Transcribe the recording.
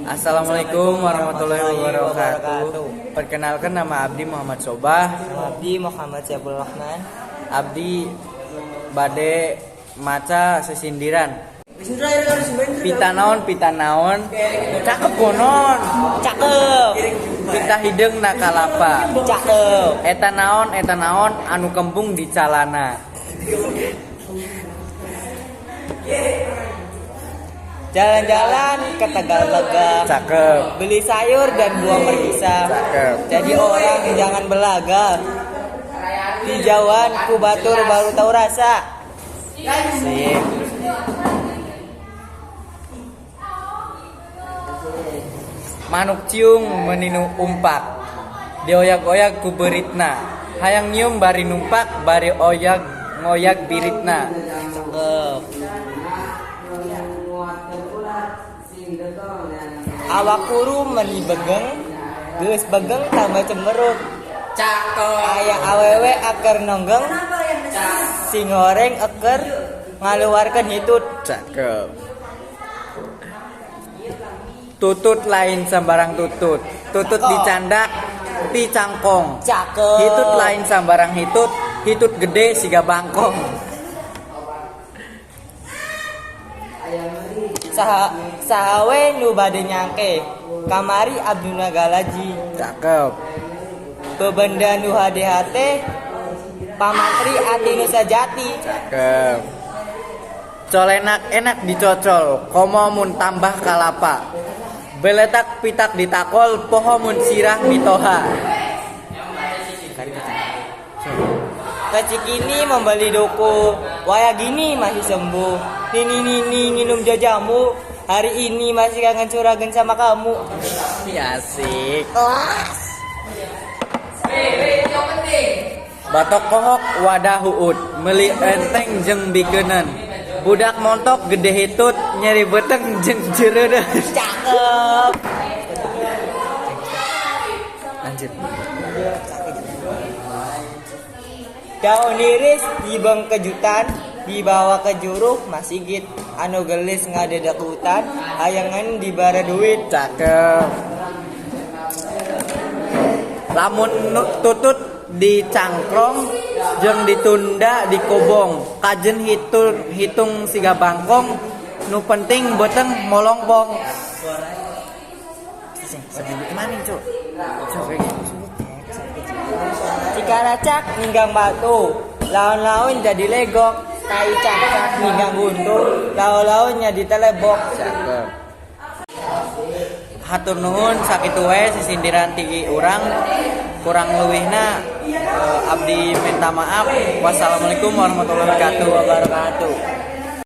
Assalamualaikum warahmatullahi wabarakatuh. Perkenalkan, nama Abdi Muhammad Sobah. Abdi Muhammad Syabul Rahman. Abdi bade maca sesindiran. Pita naon cakep konon. Cakep. Pita hideung nakalapa. Cakep. Eta naon anu kembung di calana. Jalan-jalan ke Tegalega. Cakep. Beli sayur dan buah merisa. Cakep. Jadi orang jangan belaga. Dijauhan ku batur baru tahu rasa. Sip. Manuk ciung meninu umpak. Dioyak-oyak ku beritna. Hayang nyium bari numpak, bari oyak ngoyak biritna. Cakep. Awak kuru meni begeng, geus begeng tambah cemerut. Cakep. Aya awewe aker nonggeng, si ngoreng aker ngaluarkeun hitut. Cakep. Tutut lain sambarang tutut. Tutut dicandak ti cangkong. Cakep. Hitut lain sambarang hitut. Hitut gede siga bangkong. Sahawe nu bade nyangke kamari Abduna Galaji. Cakep. Bebenda nu hade-hate pamantri ati nu sajati. Cakep. Colenak enak dicocol, komo mun tambah kalapa. Beletak pitak ditakol, poho mun sirah mitoha. Kecikini membeli doko, waya gini masih sembuh. Nini minum jajamu, hari ini masih kangen curagan sama kamu. Asik. Batok kohok wadah huut, meli enteng jeung bikeuneun. Budak montok gede hitut, nyeri beteng jeung jereudeun. Cakep. Lanjut. Daun iris dibeng kejutan, dibawa ke juruh masigit anu gelis ngadedekutan, hayangan dibara duit. Cakep. Lamun tutut dicangkrong jeung ditunda dikobong, kajen hitung siga bangkong, nu penting beteng molongpong. Sambil kemana cuk? Jika racak ninggang batu, laun-laun jadi legok, kai cak ninggang guntur, laun-launnya ditelebok. Cakep. Hatur nuhun sakitu we sisindiran ti urang. Kurang leuwihna Abdi minta maaf. Wassalamualaikum warahmatullahi wabarakatuh.